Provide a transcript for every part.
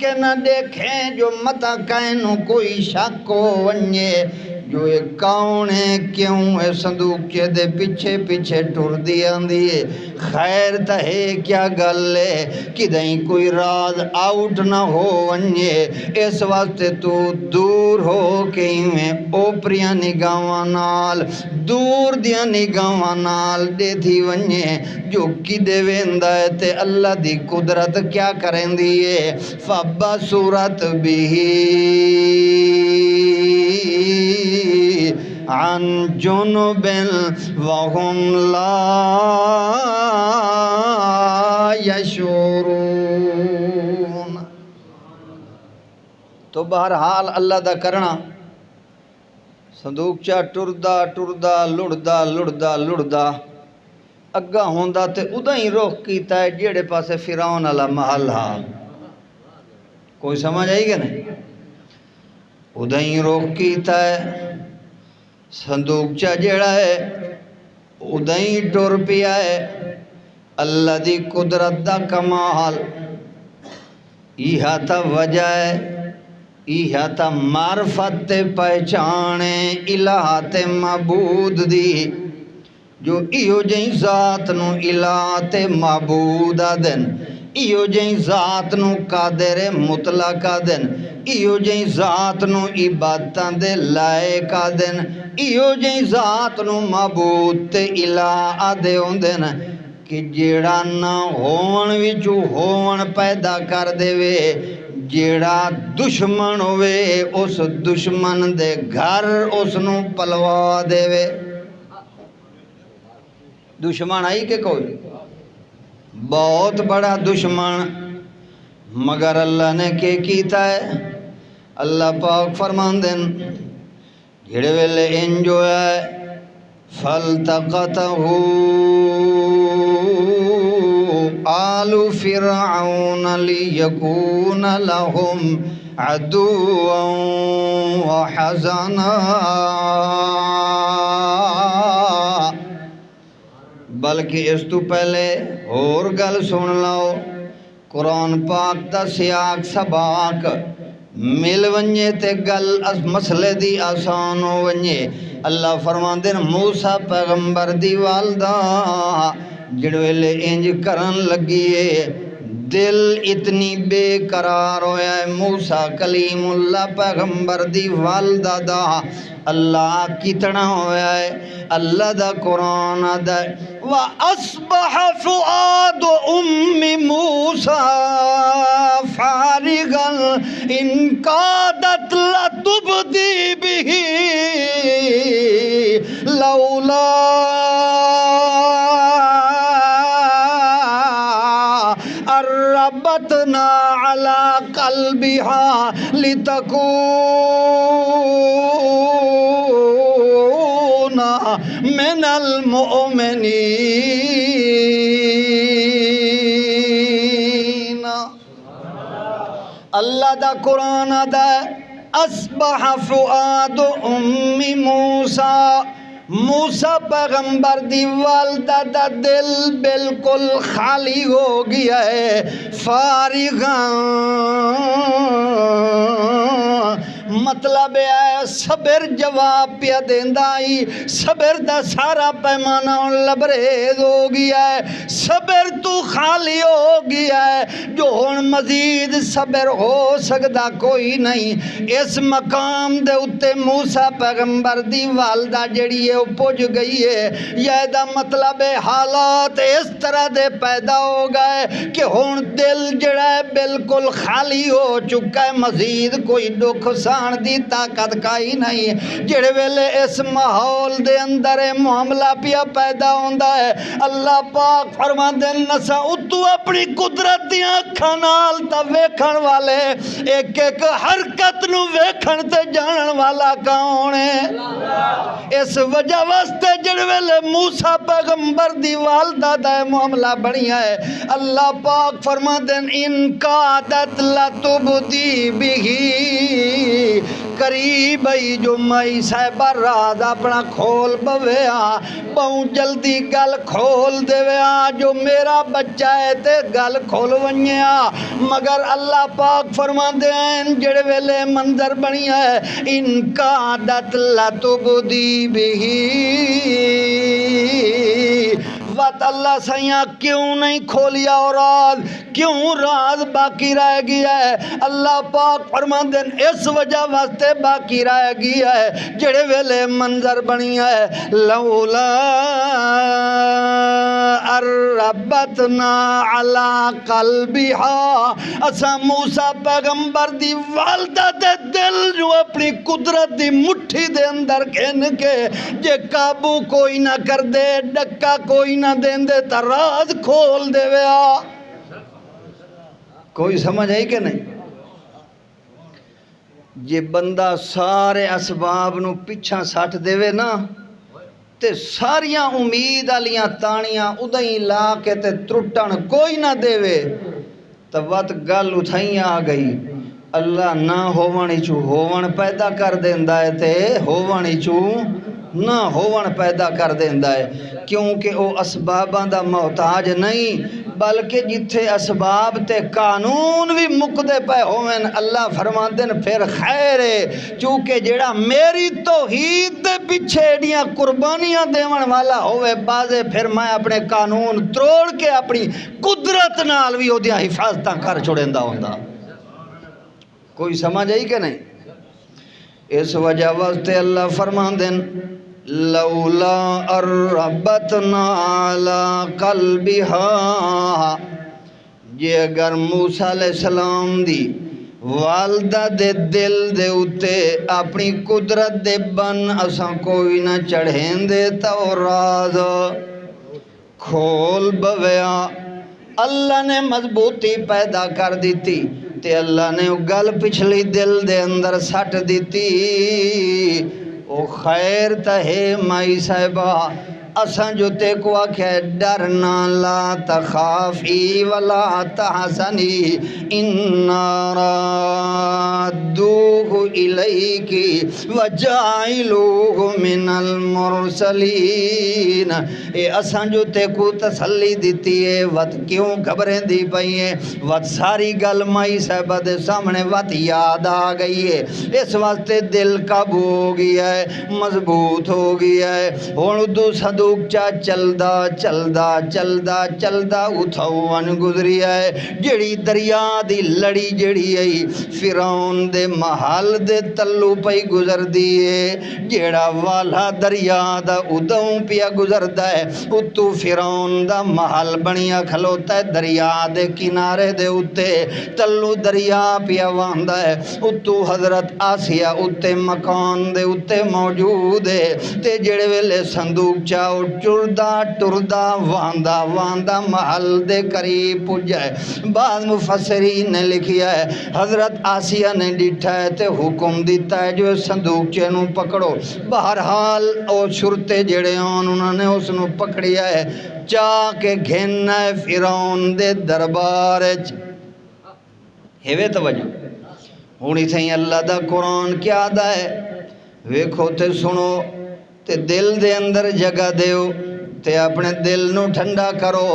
کے نہ دیکھیں جو متا کائنو کوئی شک ہو ونجے جو ایک کون ہے کیوں ہے صندوقچے دے پیچھے پیچھے ٹر دی آندی ہے خیر تا ہے کیا گل ہے کدہیں کوئی راز آؤٹ نہ ہو ونجے اس واسطے تو دور ہو کے میں اوپریاں نگاواں نال دور دیاں نگاواں نال دے تھی ونجے جو کدے ویندا ہے تے اللہ دی قدرت کیا کریں دیئے فَبَّصُرَتْ بِهِ عن جنب وهم لا يشعرون۔ تو بہرحال اللہ دا کرنا صندوق چا ٹردا ٹردا لڑدا لڑدا لڑدا اگا ہوندا تے ادھا ہی رخ کیتا ہے جیڑے پاسے فرعون والا محل ہا کوئی سمجھ آئی گا نہیں ادھا ہی رخ کیتا ہے صندوق چا جیڑا ہے ادھا ہی ٹر پیا ہے اللہ دی قدرت دا کمال یہ تا وجہ ہے یہ تا معرفت تے پہچانے الہ تے معبود دی جو ایو جائیں ذات نو الہ تے معبود آدن ایو جائیں ذات نو قادر مطلق آدن ایو جائیں ذات نو عبادتاں دے لائق آدن ایو جائیں ذات نو معبود تے الہ آدے ہوندن کہ جیڑا نہ ہون وچو ہون پیدا کر دے وے جیڑا دشمن ہوئے اس دشمن دے گھر اس نو پلوا دے وے دشمن آئی کہ کوئی بہت بڑا دشمن مگر اللہ نے کیا کیتا ہے اللہ پاک فرمان دن جڑے ویلے انجو ہے فَالْتَقَتَهُ آلُ فِرْعَوْنَ لِيَكُونَ لَهُمْ عَدُوًّا وَحَزَنًا بلکہ اس تو پہلے اور گل سن لو قرآن پاک دا سیاق سباق مل ونجے تے گل اس مسئلے دی آسان ہو ونجے اللہ فرمان دین موسیٰ پیغمبر دی والدہ جڑویلے انج کرن لگیے دل اتنی بے قرار ہویا ہے موسیٰ کلیم اللہ پیغمبر دی والدہ دا اللہ کتنا ہویا ہے اللہ دا قرآن دا وَأَصْبَحَ فُؤَادُ أُمِّ مُوسَى فَارِغًا إِن كَادَتْ لَتُبْدِي بِهِ لَوْلَا ربطنا على قلبها لتكون من المؤمنين اللہ دا قرآن دا اصبح فؤاد موسیٰ موسیٰ پیغمبر دی والدہ دا دل بالکل خالی ہو گیا ہے فارغاں مطلب ہے صبر جواب پیا دیندائی صبر دا سارا پیمانہ لبریز ہو گیا ہے صبر تو خالی ہو گیا ہے جو ہن مزید صبر ہو سکتا کوئی نہیں اس مقام دے اتے موسیٰ پیغمبر دی والدہ جڑی ہے پوج گئی ہے یہ دا مطلب ہے حالات اس طرح دے پیدا ہو گئے کہ ہن دل جڑا ہے بالکل خالی ہو چکا ہے مزید کوئی دکھ سان دی طاقت کائی نہیں جڑے ویلے اس ماحول دے اندر معاملہ پیا پیدا ہوندا ہے اللہ پاک فرمان دے نسا اتو اپنی قدرت دیاں کھنال تا ویکھن والے ایک ایک حرکت نو ویکھن تے جانن والا کون ہے اس وجہ واسطے جڑے ویلے موسیٰ پیغمبر دی والدہ دا معاملہ بڑھیا ہے اللہ پاک فرما دیں ان قادت لتبدی بہی قریب آئی جو مائی صاحبہ راز اپنا کھول بویا بہوں جلدی گل کھول دے ویا جو میرا بچہ ہے تے گل کھول ونیا مگر اللہ پاک فرما دے ہیں جڑے ویلے منظر بنی ہے ان کا عادت لتبدی بھی وقت اللہ سیاں کیوں نہیں کھولیا اور راز کیوں راز باقی رہ گیا ہے اللہ پاک فرماندے اس وجہ واسطے باقی رہ گیا ہے جڑے ویلے منظر بنی ہے لولا ربتنا علی قلبها اسا موسیٰ پیغمبر دی والدہ دے دل جو اپنی قدرت دی مٹھی دے اندر کھن کے جے قابو کوئی نہ کر دے ڈکا کوئی نہ دین دے تا راز کھول دے ویا کوئی سمجھ آئی کہ نہیں جے بندہ سارے اسباب نو پیچھا سٹ دے وے نا تے ساریاں امید آلیاں تانیاں ادھائیں لا کے تے ترٹن کوئی نہ دے وے تو وقت گل اتھائیں آ گئی اللہ نہ ہوونی چو ہون پیدا کر دیندہ ہے تے ہونی چو نہ ہون پیدا کر دیندہ ہے کیونکہ او اسباباں دا محتاج نہیں بلکہ جتھے اسباب تے قانون بھی مکدے پہ ہوئن اللہ فرماندن پھر خیر ہے چونکہ جیڑا میری توحید دے پیچھے ایڈیاں قربانیاں دیون والا ہوئے بازے پھر میں اپنے قانون تروڑ کے اپنی قدرت نال بھی ہو دیا حفاظتاں کر چھوڑیں دا ہوندہ کوئی سمجھ آئی کہ نہیں اس وجہ واسطے اللہ فرماندن لولا اربتنا علی قلبها یہ اگر موسیٰ علیہ السلام دی والدہ دے دل دے اتے اپنی قدرت دے بن اساں کوئی نہ چڑھیں دے تو راز کھول بویا اللہ نے مضبوطی پیدا کر دیتی تے اللہ نے گل پچھلی دل دے اندر سٹ دیتی او خیر تہے مائی صاحبہ اساں جو تے کو آکھے ڈرنا لا تخافی ولا تحسنی انا رادوہ الیکی وجائلوہ من المرسلین اے اساں جو تے کو تسلی دیتی ہے وقت کیوں گھبریں دی پئی ہیں وقت ساری گل مائی صاحبہ دے سامنے وقت یاد آ گئی ہے اس واسطے دل قابو ہو گیا ہے مضبوط ہو گیا ہے ہون دو صدوق چا چلدا چلدا چلدا چلدا اتھوان گزری ہے جڑی دریا دی لڑی جڑی ہے فرعون دے محل دے تلو پئی گزر دیئے جڑا والا دریا دا ادھوں پیا گزر دائے اتو فرعون دا محل بنیا کھلوتا ہے دریا دے کنارے دے اتے تلو دریا پیا واندہ ہے اتو حضرت آسیہ اتے مکان دے اتے موجود ہے تے جڑے ویلے صندوق چاہو چردہ ٹردہ واندہ محل دے قریب پجائے بعض مفسرین نے لکھیا ہے حضرت آسیہ نے ڈٹھا ہے تے حکم دیتا ہے جو صندوق چینوں پکڑو بہرحال او شرطے جڑے ہون انہوں نے اس نو پکڑیا ہے چاہ کے گھننا ہے فرعون دے دربار ہیوے توجہ ہونی تھیں اللہ دا قرآن کیا دا ہے ویکھو تے سنو تے دل دے اندر جگہ دیو تے اپنے دل نو ٹھنڈا کرو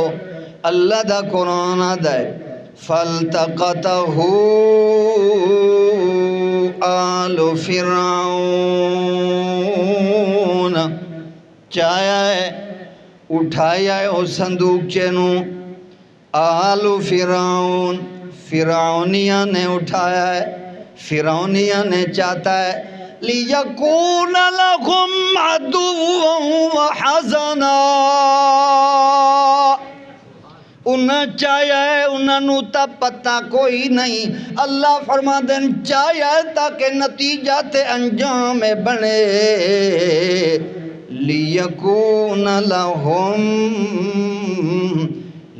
اللہ دا قرآن آدھا ہے فَالْتَقَطَهُ آلُ فِرْعَوْنَ چایا ہے اٹھایا ہے او صندوق چینوں آلُ فرعون فرعونیہ نے اٹھایا ہے فرعونیہ نے چاہتا ہے لِيَكُونَ لَهُمْ عَدُوًّا وَحَزَنًا انہاں چاہیا ہے انہاں نو تا پتہ کوئی نہیں اللہ فرما دن چاہیا ہے تاکہ نتیجہ تے انجام بنے لِيَكُونَ لَهُمْ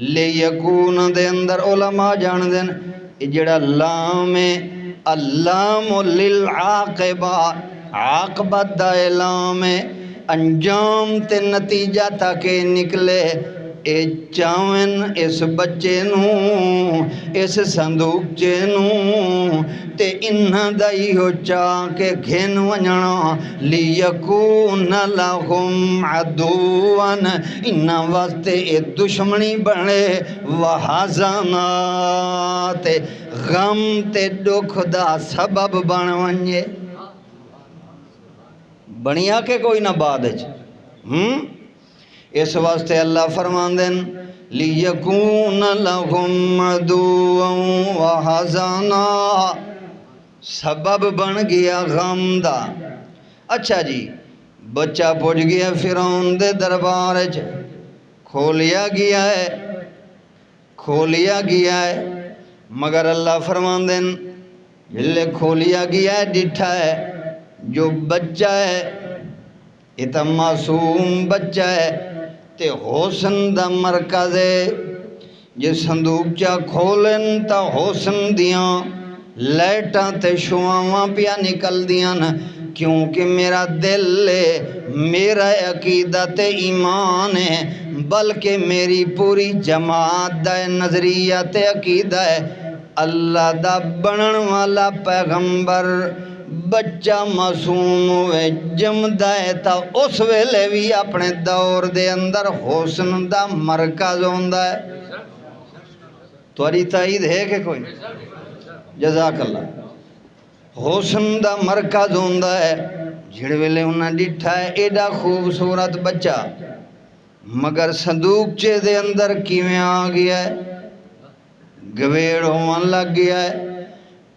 لِيَكُونَ دے اندر علماء جان دن جڑا لام ہے اللام للعاقبہ عاقبت دا اعلام ہے انجام تے نتیجہ تاکہ نکلے اے چاون اس بچے نو اس صندوق چے نو تے انہاں دا ایہو چاہ کہ گھن ونجنا لیکون لہم عدوان انہاں واسطے اے دشمنی بنے وحزنا تے غم تے دکھ دا سبب بن ونجے بنیا کہ کوئی نہ بعد اس واسطے اللہ فرماندن لیکون لہم عدوا وحزنا سبب بن گیا غم دا اچھا جی بچہ پہنچ گیا فرعون دے دربار کھولیا گیا ہے مگر اللہ فرماندن جلے کھولیا گیا ہے ڈٹھا ہے جو بچہ ہے اتنا معصوم بچہ ہے تے حسن دا مرکز ہے جے صندوق چا کھولن تا حسن دیاں لائٹاں تے شواواں پیا نکل دیاں کیونکہ میرا دل ہے میرا عقیدہ تے ایمان ہے بلکہ میری پوری جماعت دا نظریہ تے عقیدہ ہے اللہ دا بنن والا پیغمبر بچہ معصوم ہوئے جمدہ ہے تا اس ویلے بھی اپنے دور دے اندر حسن دا مرکز ہوندہ ہے تواری تائید ہے کہ کوئی جزاک اللہ حسن دا مرکز ہوندہ ہے جھڑ ویلے انہاں ڈٹھا ہے ایڈا خوبصورت بچہ مگر صندوق چے دے اندر کیویں آ گیا ہے گویڑ ہوان لگ گیا ہے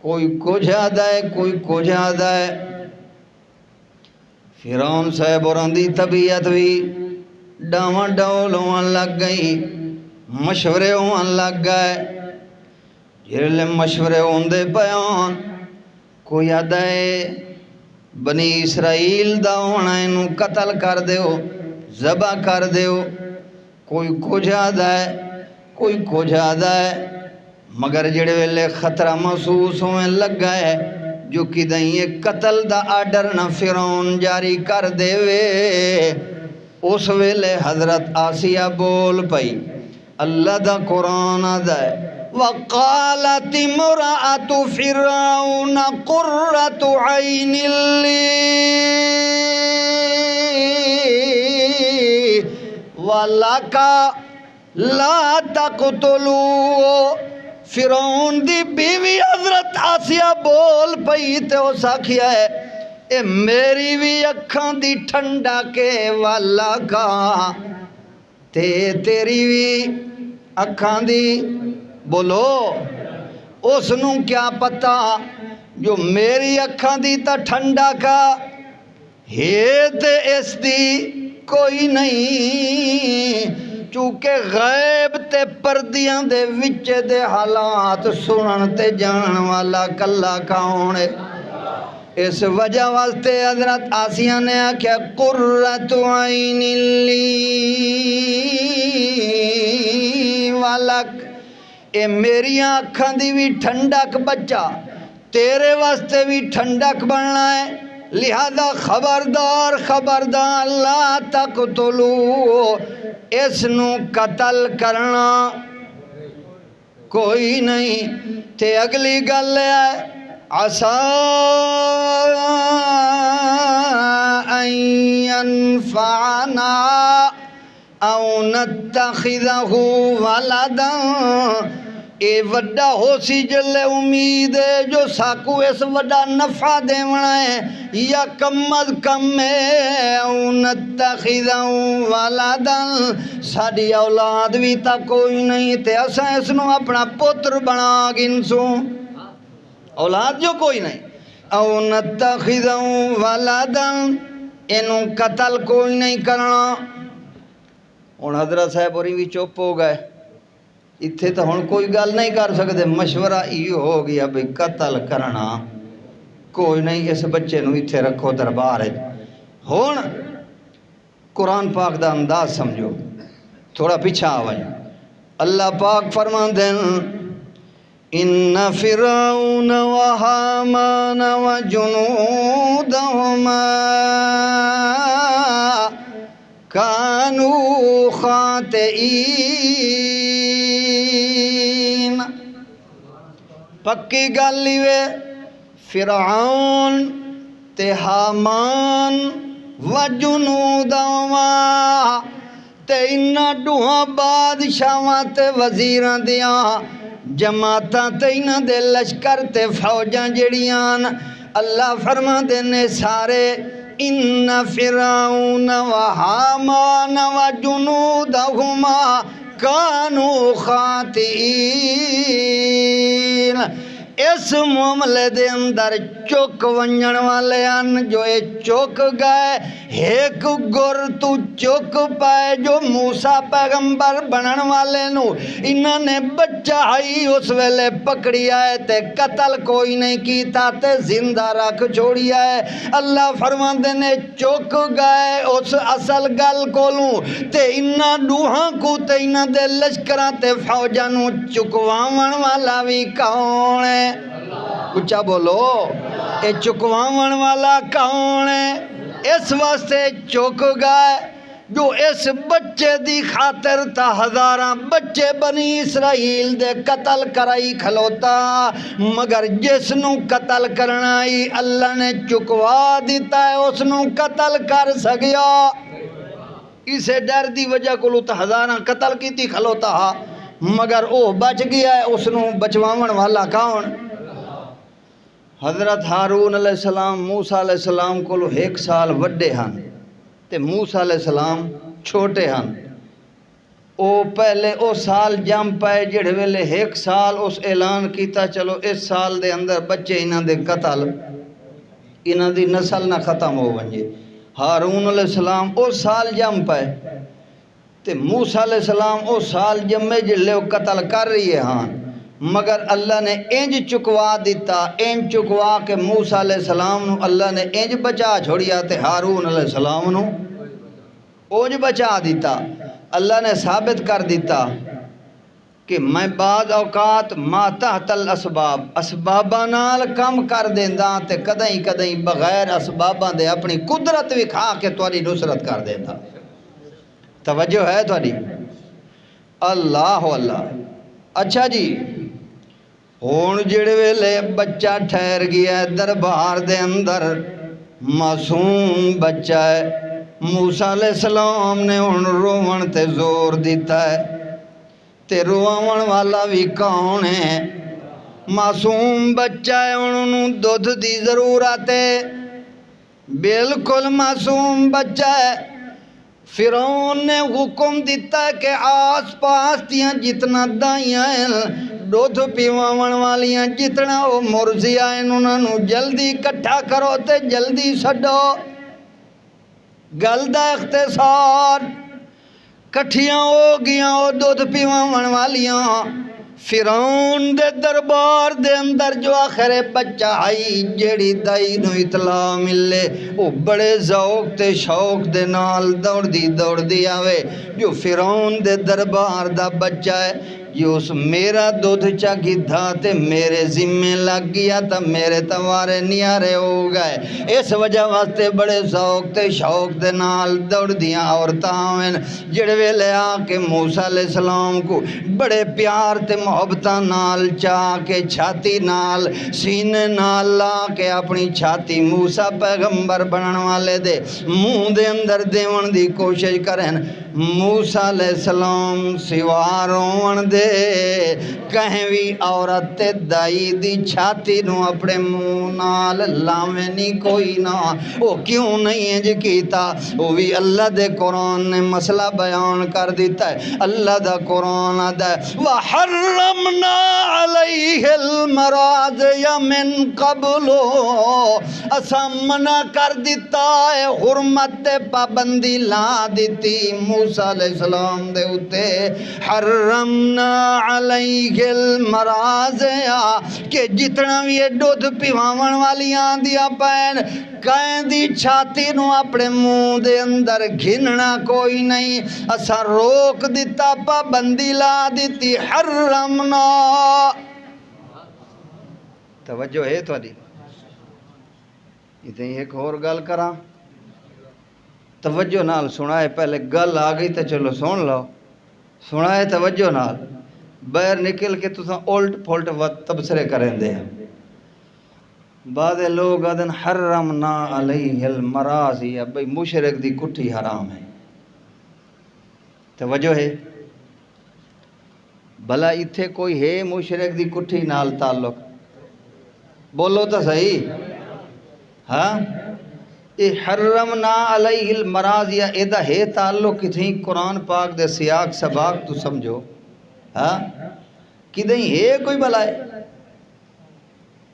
کوئی کچھ آدھا ہے کوئی کچھ آدھا ہے فرعون صاحب اور اندھی طبیعت بھی ڈاواں ڈول ہوان لگ گئی مشورے ہوان لگ گئے جھرلے مشورے ہوندے بیان کوئی آدھا ہے بنی اسرائیل دا ہونا انہوں قتل کر دیو ذبح کر دیو کوئی کچھ آدھا ہے کوئی کچھ آدھا ہے مگر جڑے ویلے خطرہ محسوس ہوئے لگ گئے جو کہ دائیں قتل دا آڈر نہ فرعون جاری کر دے وے اس ویلے حضرت آسیہ بول پئی اللہ دا قرآن آدھا ہے وَقَالَتِ امْرَأَتُ فِرْعَوْنَ قُرَّةُ عَيْنٍ لِّي وَلَكَ لَا تَقْتُلُوا فرعون دی بیوی حضرت آسیہ بول پئی تے اس آکھیا ہے اے میری بھی اکھاں دی ٹھنڈا کے والا کا تے تیری بھی اکھاں دی بولو اس نوں کیا پتا جو میری اکھاں دی تا ٹھنڈا کا ہے تے اس دی کوئی نہیں چونکہ غیب تے پردیاں دے وچے دے حالات سنن تے جانن والا کلا کون ہے اس وجہ واسطے حضرت آسیہ نے آکھیا قرۃ عین لی ولک اے میریاں اکھاں دی بھی ٹھنڈک بچہ تیرے واسطے بھی ٹھنڈک بننا ہے لہذا خبردار خبردار لا تقتلوا اس نو قتل کرنا کوئی نہیں تے اگلی گل ہے عَسَىٰ أَن يَنفَعَنَا أَوْ نَتَّخِذَهُ وَلَدًا اے وڈا ہو سی جلے امید ہے جو ساکو اس وڈا نفع دیونا ہے یا کم از کم ہے او نتخذاں والادا ساڑی اولاد بھی تا کوئی نہیں تے اساں اس نو اپنا پتر بنا گنسوں اولاد جو کوئی نہیں او نتخذاں والادا انو قتل کوئی نہیں کرنا اور حضرت صاحب اور بھی چپ ہو گئے اتھے تو ہن کوئی گل نہیں کر سکتے مشورہ یہ ہو گیا بھئی قتل کرنا کوئی نہیں اس بچے نو اتھے رکھو دربار ہے ہن قرآن پاک دا انداز سمجھو تھوڑا پیچھا آوائی اللہ پاک فرمان دیں ان فرعون وحامان وجنودهما كانوا خاطئين پکی گل لیوے فرعون تے حامان و جنوداں تے انہاں دوہاں بادشاہاں تے وزیراں دیاں جماعتاں تے انہاں دے لشکر تے فوجاں جڑیاں اللہ فرماندے نے سارے ان فرعون و حامان و جنودہما کانوا خاطئین اس معاملے دے اندر چک ونجن والے ان جو اے چک گئے ایک گر تو چک پائے جو موسیٰ پیغمبر بنن والے نو انہاں نے بچہ ہی اس ویلے پکڑی آئے تے قتل کوئی نہیں کیتا تے زندہ رکھ چھوڑی آئے اللہ فرماندے نے چک گئے اس اصل گل کولوں تے انہاں دوہاں کو تے انہاں دے لشکراں تے فوجاں نو چکواون والا بھی کون ہے اچھا بولو اے چکواون والا کون ہے اس واسطے چک گئے جو اس بچے دی خاطر تا ہزاراں بچے بنی اسرائیل دے قتل کرائی کھلوتا مگر جس نو قتل کرنا ہی اللہ نے چکوا دیتا ہے اس نو قتل کر سکیا اسے ڈر دی وجہ کو تا ہزاراں قتل کی تھی کھلوتا مگر او بچ گیا ہے اس نو بچواون والا کون حضرت ہارون علیہ السلام موسیٰ علیہ السلام کو 1 سال وڈے ہن تے موسیٰ علیہ السلام چھوٹے ہن او پہلے او سال جم پائے جڑے ویلے 1 سال اس اعلان کیتا چلو اس سال دے اندر بچے انہاں دے قتل انہاں دی نسل نہ ختم ہو ونجے ہارون علیہ السلام او سال جم پائے تے موسیٰ علیہ السلام او سال جمے جلے وہ قتل کر رہی ہے ہاں مگر اللہ نے انج چکوا دیتا انج چکوا کہ موسیٰ علیہ السلام نو اللہ نے انج بچا چھوڑیا تے ہارون علیہ السلام نو انج بچا دیتا اللہ نے ثابت کر دیتا کہ میں بعض اوقات ما تحت الاسباب اسباباں نال کم کر دیندا تے کدیں کدیں بغیر اسباباں دے اپنی قدرت وکھا کے تواڈی نصرت کر دیندا توجہ ہے تواڈی اللہ اللہ اچھا جی ہون جڑے ویلے بچہ ٹھہر گیا ہے دربار دے اندر معصوم بچہ ہے موسیٰ علیہ السلام نے ہن روون تے زور دیتا ہے تے روون والا بھی کون ہے معصوم بچہ ہے انہوں دودھ دی ضرورت ہے بالکل معصوم بچہ ہے فرعون نے حکم دیتا ہے کہ آس پاس دیاں جتنا دائیاں ہیں دودھ پیواون والیاں جتنا وہ مرضیاں ہیں انہوں نے جلدی کٹھا کرو تے جلدی سڈو گل دا اختصار کٹھیاں ہو گیاں وہ دودھ پیواون والیاں فرعون دے دربار دے اندر جو آخر بچہ آئی جیڑی دائی نو اطلاع ملے وہ بڑے ذوق تے شوق دے نال دوڑ دی آوے جو فرعون دے دربار دا بچہ ہے جو اس میرا دودھ چا گدھا تے میرے ذمے لگ گیا تا میرے توارے نیارے ہو گئے اس وجہ واسطے بڑے ذوق تے شوق دے نال دوڑ دیاں عورتاں ہوئیں جڑے ویلے آ کے موسیٰ علیہ السلام کو بڑے پیار تے محبتاں نال چاہ کے چھاتی نال سینے نال لا کے اپنی چھاتی موسیٰ پیغمبر بنن والے دے منہ دے اندر دیون دی کوشش کریں موسیٰ علیہ السلام سوا رون دے کہیں بھی عورت تے دائی دی چھاتی نو اپنے منہ نال لاویں نہیں کوئی نہ وہ کیوں نہیں انج کیتا وہ بھی اللہ دے قرآن نے مسئلہ بیان کر دیتا ہے اللہ دا قرآن آدھا ہے وَحَرَّمْنَا عَلَيْهِ الْمَرَاضِيَ مِن قَبْلُ اساں منع کر دیتا ہے حرمت تے پابندی لا دیتی موسیٰ علیہ السلام دے اتے حرمنا علیہ المراضع کہ جتنا بھی دودھ پیواون والیاں دیا پین کہیں دی چھاتی نو اپنے منہ دے اندر گھننا کوئی نہیں اسا روک دیتا پابندی لا دیتی حرمنا توجہ ہے تو دی اتنی ایک اور گل کراں توجہ نال سنائے پہلے گل آ گئی تو چلو سن لو سنائے توجہ نال باہر نکل کے تساں الٹ پھلٹ تبصرے کریں دے بعض لوگ آدن حرمنا علیہ المراضی، بھئی مشرک دی کٹھی حرام ہے، توجہ ہے؟ بھلا اتھے کوئی ہے مشرک دی کٹھی نال تعلق؟ بولو تو صحیح، ہاں؟ یہ حرمنا علیہ المراضی ایدہ ہے تعلق کتھیں قرآن پاک دے سیاق سباق تو سمجھو، ہاں؟ کدھیں ہے کوئی بھلا ہے؟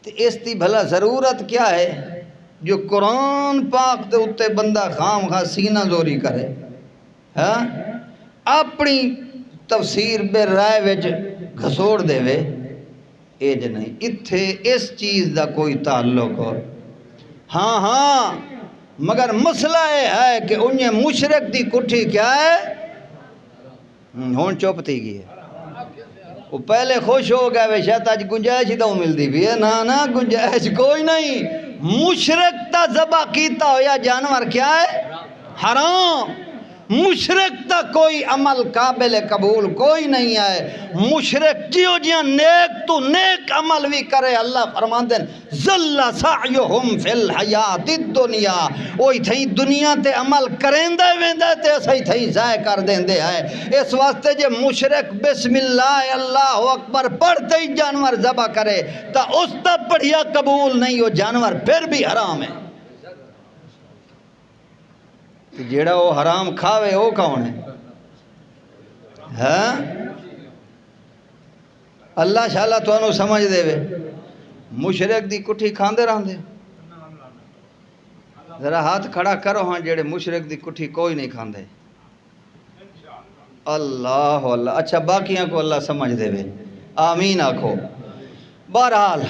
تو اس دی بھلا ضرورت کیا ہے جو قرآن پاک دے اتے بندہ خام خواہ سینہ زوری کرے، ہاں؟ اپنی تفسیر بے رائے وچ گھسوڑ دے وے، ایج نہیں اتھے اس چیز دا کوئی تعلق ہو۔ ہاں ہاں مگر مسئلہ یہ ہے کہ انہیں مشرک دی کٹھی کیا ہے؟ ہون چوپ تھی گئی ہے، وہ پہلے خوش ہو گئے وے شاید آج گنجائش ہی تو ملتی بھی ہے، نا گنجائش کوئی نہیں۔ مشرک تا ذبح کیتا ہو یا جانور کیا ہے؟ حرام۔ مشرک تا کوئی عمل قابل قبول کوئی نہیں ہے۔ مشرک جیو جیاں نیک تو نیک عمل بھی کرے، اللہ فرمان دیں ذل سعیہم فی الحیات الدنیا، وہی تھئی دنیا تے عمل کریں دے ویندے تے صحیح تھئی ضائع کر دیں دے ہے۔ اس واسطے جے مشرک بسم اللہ اللہ اکبر پڑھتے ہی جانور ذبح کرے تا اس تا پڑھیا قبول نہیں، ہو جانور پھر بھی حرام ہے۔ جیڑا وہ حرام کھاوے وہ کون ہے؟ ہاں؟ اللہ شاءاللہ تو انہوں سمجھ دے وے مشرک دی کٹھی کھاندے رہندے، ذرا ہاتھ کھڑا کرو ہاں جیڑے مشرک دی کٹھی کوئی نہیں کھاندے۔ اللہ اللہ، اچھا باقیاں کو اللہ سمجھ دے وے، آمین آکھو۔ بہرحال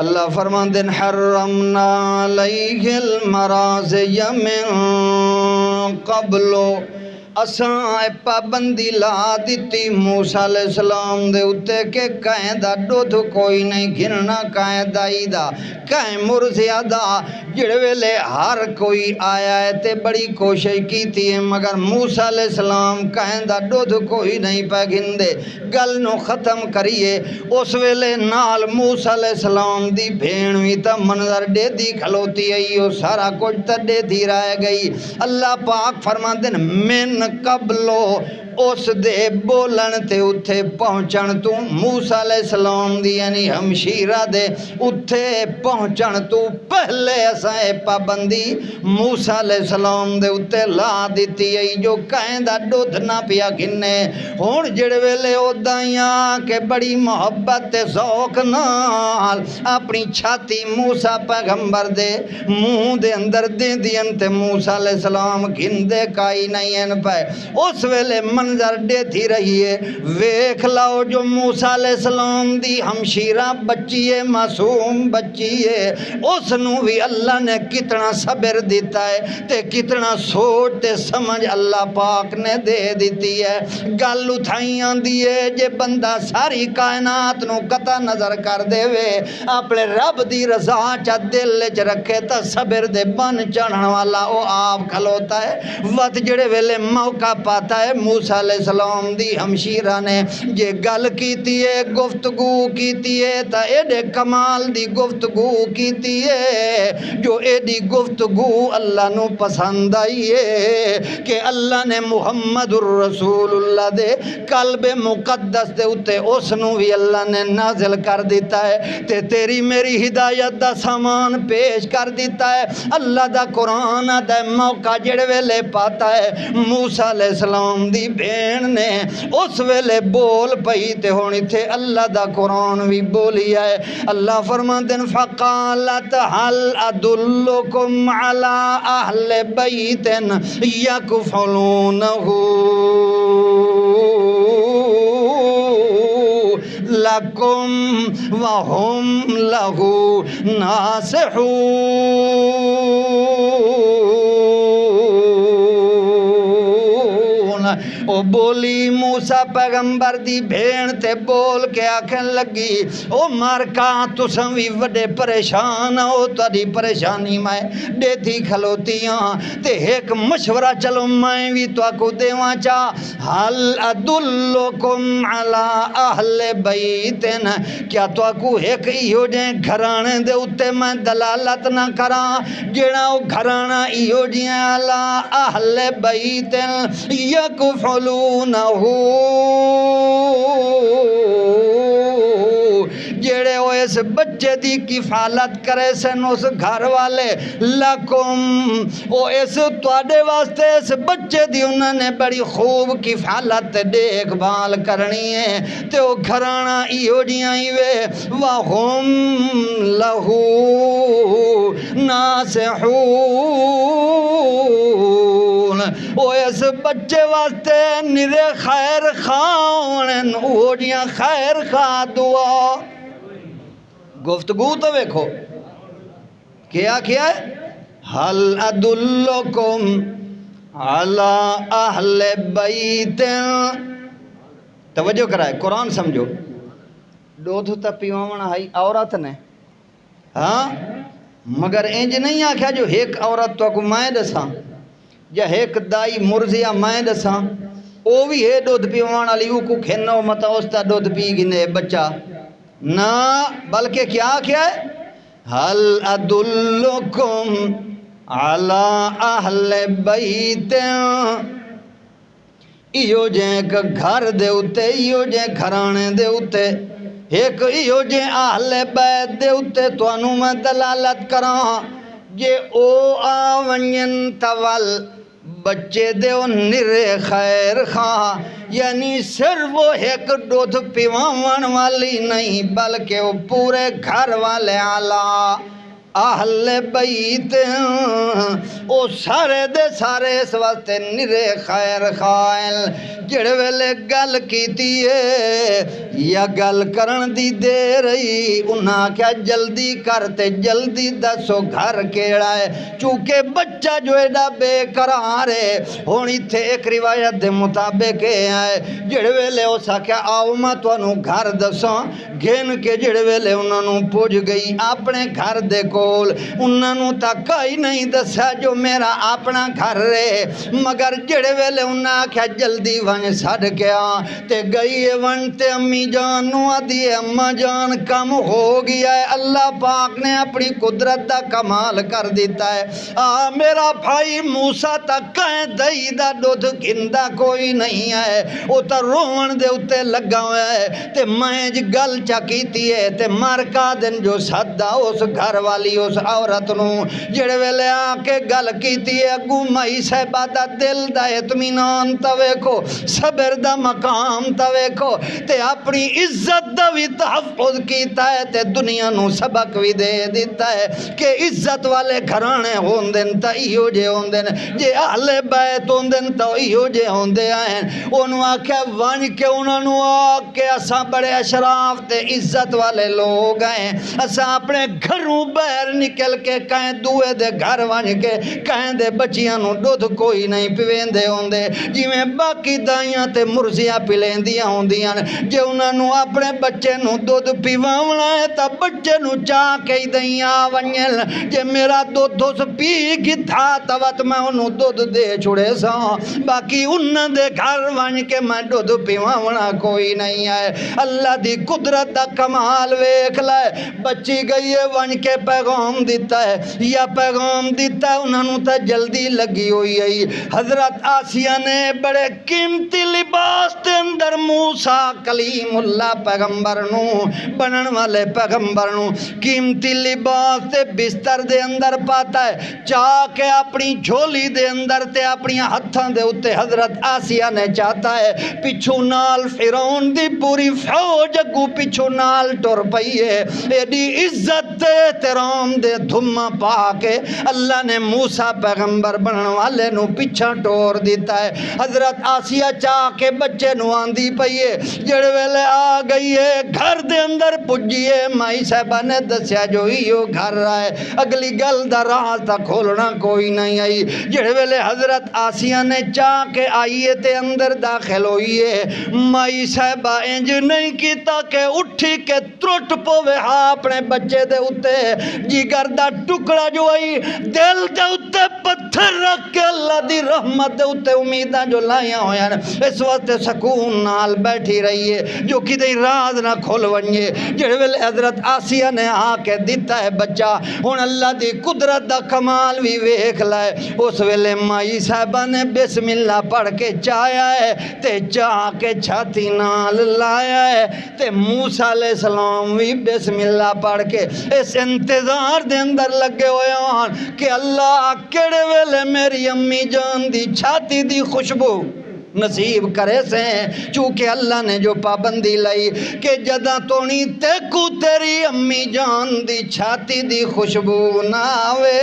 اللہ فرمان دن حرمنا علیہ المراضی من قبلو، اساں پابندی لا دیتی موسیٰ علیہ السلام دے اتے کہ قائدہ دودھ کوئی نہیں گھننا قائدہ ایدہ قائم مرزیادہ، جڑے ویلے ہر کوئی آیا ہے تے بڑی کوشش کی تھی مگر موسیٰ علیہ السلام قائدہ دودھ کوئی نہیں پہ گھندے، گل نو ختم کریے۔ اس ویلے نال موسیٰ علیہ السلام دی بھینوی تا منظر دے دی کھلوتی ہے، یہ سارا کچھ تا دے دی رہ گئی۔ اللہ پاک فرمان دن من قبلو، اس دے بولن تے اتھے پہنچن تو موسیٰ علیہ السلام دی یعنی ہمشیرہ دے اتھے پہنچن تو پہلے اسائے پابندی موسیٰ علیہ السلام دے اتھے لا دیتی ہے جو قائدہ دودھ نہ پیا گھنے۔ ہون جڑے ویلے او دائیاں کہ بڑی محبت ذوق نال اپنی چھاتی موسیٰ پیغمبر دے منہ دے اندر دے دین تے موسیٰ علیہ السلام گھندے کائی نہیں ان پہ۔ اس ویلے منظر دے تھی رہی ہے، ویکھ لاؤ جو موسیٰ علیہ السلام دی ہمشیرہ بچی ہے، معصوم بچی ہے، اس نو بھی اللہ نے کتنا صبر دیتا ہے تے کتنا سوچ تے سمجھ اللہ پاک نے دے دیتی ہے۔ گل اٹھائیاں دیئے جے بندہ ساری کائنات نو قطع نظر کر دے وے اپنے رب دی رضا چا دل چ رکھے تا صبر دے بن چڑھن والا او آپ کھلوتا ہے۔ وقت جڑے ویلے موقع پاتا ہے موسیٰ علیہ السلام دی ہمشیرہ نے جے گل کیتی ہے گفتگو کیتی ہے تا ایڈے کمال دی گفتگو کیتی ہے جو ایڈی گفتگو اللہ نو پسند آئی ہے کہ اللہ نے محمد الرسول اللہ دے قلب مقدس دے اتے اس نو بھی اللہ نے نازل کر دیتا ہے تے تیری میری ہدایت دا سامان پیش کر دیتا ہے۔ اللہ دا قرآن دا موقع جڑے ویلے پاتا ہے موسیٰ علیہ السلام دی بین نے اس ویلے بول پئی تے ہونی تھے اللہ دا قرآن بھی بولی ہے۔ اللہ فرمان دن فقالت حل ادلکم علی اہل بیت یکفلونہو لکم وہم لہو ناصحون۔ او بولی موسیٰ پیغمبر دی بھین تے بول کے آکھن لگی او مارکا تساں وی وڈے پریشان ہو تاری پریشانی میں دیتی کھلوتیاں تے ایک مشورہ چلو میں وی تو کو دیواں چا حل ادلکم علی اہل بیتن کیا تو کو ایک ایو جے گھرانے دے اتے میں دلالت نہ کراں جڑا او گھرانا ایو جے علی اہل بیتن یکفلونہ جڑے او اس بچے دی کفالت کرے سن اس گھر والے لکم او اس تواڈے واسطے اس بچے دی انہوں نے بڑی خوب کفالت دیکھ بھال کرنی ہے تے او گھرانا ایو جیاں ہی وے وَهُمْ لَهُ نَاصِحُونَ او اس بچے واسطے نرے خیر خواہن او جیاں خیر خواہ دعا گفتگو تو ویکھو کیا کیا ہے حل ادلکم علی اہل بیت توجہ کرائے قرآن سمجھو دودھ تا پیوان ہائی عورت نے ہاں مگر انج نہیں آکھیا جو ایک عورت تو کو میں دساں یا ایک دائی مرزیا میں دساں او بھی ہے دودھ پیوان علی او کو کھنو متا استا دودھ پی گنے بچہ نہ بلکہ کیا ہے حل ادلکم علی اہل بیت ایو جے ایک گھر دے اتے ایو جے گھرانے دے اتے ایک ایو جے اہل بیت دے اتے تو انو میں دلالت کراں جے او آونین تول بچے دے او نرے خیر خواہ یعنی صرف وہ ایک دودھ پیوان والی نہیں بلکہ وہ پورے گھر والے آلہ اہل بیت او سارے دے سارے اس واسطے نرے خیر خائل جڑے ویلے گل کیتی ہے یا گل کرن دی دے رہی انہاں کیا جلدی کرتے جلدی دسو گھر کیڑا ہے چونکہ بچہ جو ایڈا بے قرار ہے ہونی تھے ایک روایت دے مطابق ہے جڑے ویلے ہو سکیا آؤ میں تو انہوں گھر دساں گھن کے جڑے ویلے انہوں پوج گئی اپنے گھر دے انہوں تک ہی نہیں دسا جو میرا اپنا گھر رہے مگر جڑے ویلے انہاں کیا جلدی ون سڑ گیا تے گئی ون تے امی جان نو آدھی اما جان کم ہو گیا ہے اللہ پاک نے اپنی قدرت دا کمال کر دیتا ہے میرا بھائی موسیٰ تک کہیں دہی دا دودھ گھندا کوئی نہیں ہے او تا روان دے اتے لگا ہوئے ہے تے میں گل چکیتی ہے تے مارکا دن جو صدا اس گھر والی اس عورت نو جڑے ویلے آکے گل کیتی ہے اگو مائی صاحبہ دا دل دا اطمینان تویکو صبر دا مقام تویکو تے اپنی عزت دا بھی تحفظ کیتا ہے تے دنیا نو سبق بھی دے دیتا ہے کہ عزت والے گھرانے ہوندن تا ایو جے ہوندن جے اہل بیت ہوندن تا ایو جے ہوندے آئیں انہوں آکے ون کے انہوں آکے اساں بڑے اشراف تے عزت والے لوگ آئیں اساں اپنے گھروں بیر نکل کے کہیں دوئے دے گھر ون کے کہیں دے بچیاں نو دودھ کوئی نہیں پیوین دے ہوندے جی میں باقی دائیاں تے مرزیاں پلین دیا ہوندیاں جے انہوں نے اپنے بچے نو دودھ پیوانا ہے تا بچے نو چاہ کے دائیاں ونیل جے میرا دودھ پی کی تھا توت میں انہوں دودھ دے چھوڑے سا باقی انہوں دے گھر ون کے میں دودھ پیوانا کوئی نہیں ہے اللہ دی قدرت دا کمال ویکھ لائے بچی گئی ہے ون کے پیغام دیتا ہے یا پیغام دیتا ہے انہوں تا جلدی لگی ہوئی ہے حضرت آسیہ نے بڑے قیمتی لباس تے اندر موسیٰ کلیم اللہ پیغمبر نو بنن والے پیغمبر نو قیمتی لباس تے بستر دے اندر پاتا ہے چاہ کے اپنی جھولی دے اندر تے اپنی ہتھاں دے اتے حضرت آسیہ نے چاہتا ہے پچھو نال فرعون دی پوری فوج اگو پچھو نال ٹر پئی ہے ایڈی عزت تے احترام السلام دے دھما پا کے اللہ نے موسیٰ پیغمبر بنن والے نو پیچھا ٹور دیتا ہے۔ حضرت آسیہ چاہ کے بچے نو آندی پئیے، جڑ ویلے آ گئی ہے گھر دے اندر پجیے، مائی صاحبہ نے دسیا جو ہیو گھر رہا ہے، اگلی گل دا راز تا کھولنا کوئی نہیں آئی۔ جڑ ویلے حضرت آسیہ نے چاہ کے آئیے تے اندر داخل ہوئیے، مائی صاحبہ انج نہیں کیتا کہ اٹھی کے ترٹ پوے ہاں اپنے بچے دے اتے جگر دا ٹکڑا جو آئی دل دے اتے پتھر رکھ کے اللہ دی رحمت دے اتے امیدہ جو لائیاں ہویا نا اس وقت سکون نال بیٹھی رہیے جو کدھیں راز نہ کھول ونجے۔ جڑے ویلے حضرت آسیہ نے آ کے دیتا ہے بچہ، ہن اللہ دی قدرت دا کمال بھی ویکھ لائے۔ اس ویلے مائی صاحبہ نے بسم اللہ پڑھ کے چایا ہے تے چاہ کے چھاتی نال لایا ہے تے موسیٰ علیہ السلام بھی بسم اللہ پڑھ کے اس انتظار دے اندر لگے ہوئے ہوں کہ اللہ کیڑے ویلے میری امی جان دی چھاتی دی خوشبو نصیب کرے سے، چونکہ اللہ نے جو پابندی لائی کہ جدہ تونی تیکو تیری امی جان دی چھاتی دی خوشبو نہ آوے،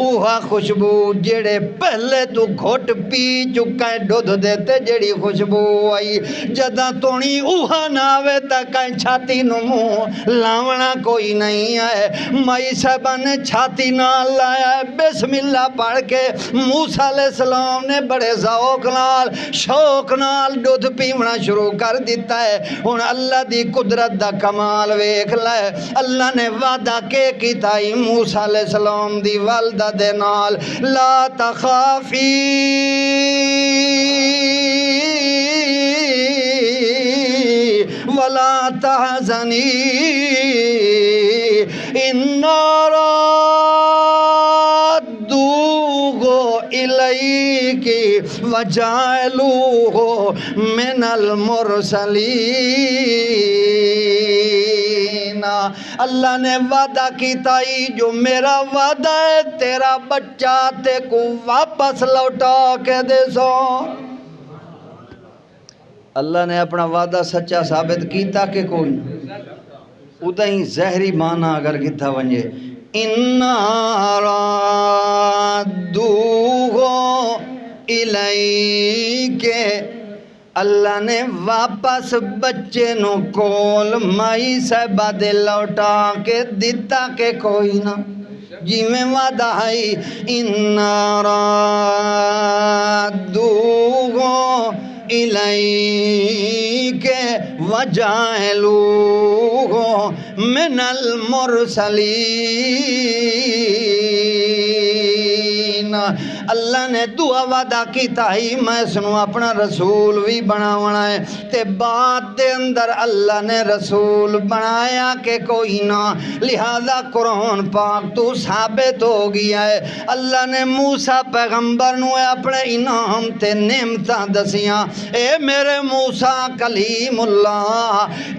اوہا خوشبو جڑے پہلے تو گھوٹ پی چکا ہے دودھ دیتے جڑی خوشبو آئی، جدہ تونی اوہا نہ آوے تاکہ چھاتی نمو لاونا کوئی نہیں آئے۔ مائی صاحبہ نے چھاتی نہ لایا ہے، بسم اللہ پڑھ کے موسیٰ علیہ السلام نے بڑے ذوق نال شوق نال دودھ پیونا شروع کر دیتا ہے۔ ہن اللہ دی قدرت دا کمال ویکھ لائے، اللہ نے وعدہ کی تائی موسیٰ علیہ السلام دی والدہ دے نال، لا تخافی ولا تحزنی انا الیکی وجعلوہ من المرسلین۔ اللہ نے وعدہ کیتا ہی جو میرا وعدہ ہے تیرا بچہ تے کو واپس لوٹا کے دے سو۔ اللہ نے اپنا وعدہ سچا ثابت کیتا کہ کوئی ادھا ہی زہری معنی اگر کیتا ونجے اِنَّا رَادُّوهُ إِلَيْكَ، اللہ نے واپس بچے نو کول مائی صاحبہ دے لوٹا کے دیتا کہ کوئی نہ جی میں وعدہ ہے اِنَّا رَادُّوهُ إِلَيْكَ وَجَعَلُوهُ مِنَ الْمُرْسَلِينَ۔ اللہ نے دعا وعدہ کیتا ہی میں سنو اپنا رسول بھی بناونا ہے تے بعد دے اندر اللہ نے رسول بنایا کہ کوئی نہ، لہذا قرآن پاک تو ثابت ہو گیا ہے۔ اللہ نے موسیٰ پیغمبر نو اپنے انعام تے نعمتاں دسیاں، اے میرے موسیٰ کلیم اللہ،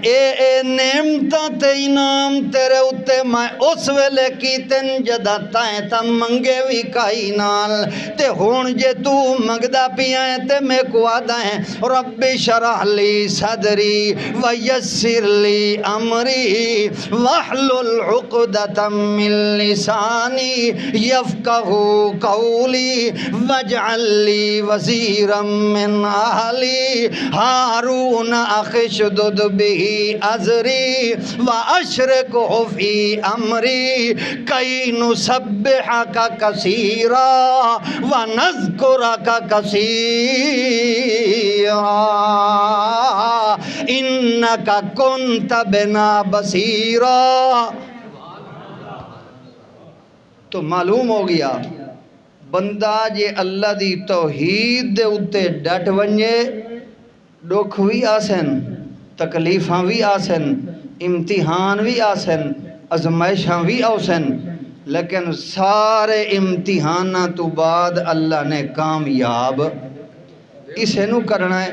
اے نعمتاں تے انعام تیرے اتے میں اس ویلے کیتن جدہ تائیں تا منگے وی کائی نال تے ہون جے تو منگدہ پیائیں تے میں کو آدائیں رب شرح لی صدری ویسر لی امری واحلل عقدۃ من لسانی یفقہ قولی واجعل لی وزیرا من اہلی ہارون اخی اشدد بہ ازری واشرکہ فی امری کئی نسبحک کثیرا وَنَذْكُرَكَ كَثِيرًا إِنَّكَ كُنْتَ بِنَا بَصِيرًا۔ تو معلوم ہو گیا بندہ جے اللہ دی توحید دے اتے ڈٹ ونجے دکھ بھی آسن، تکلیفاں بھی آسن، امتحان بھی آسن، ازمائشاں بھی آسن، لیکن سارے امتحانہ تو بعد اللہ نے کامیاب اسے نو کرنا ہے۔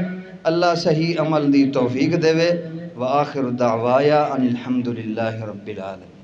اللہ صحیح عمل دی توفیق دے وے۔ وآخر دعوایا ان الحمدللہ رب العالمین۔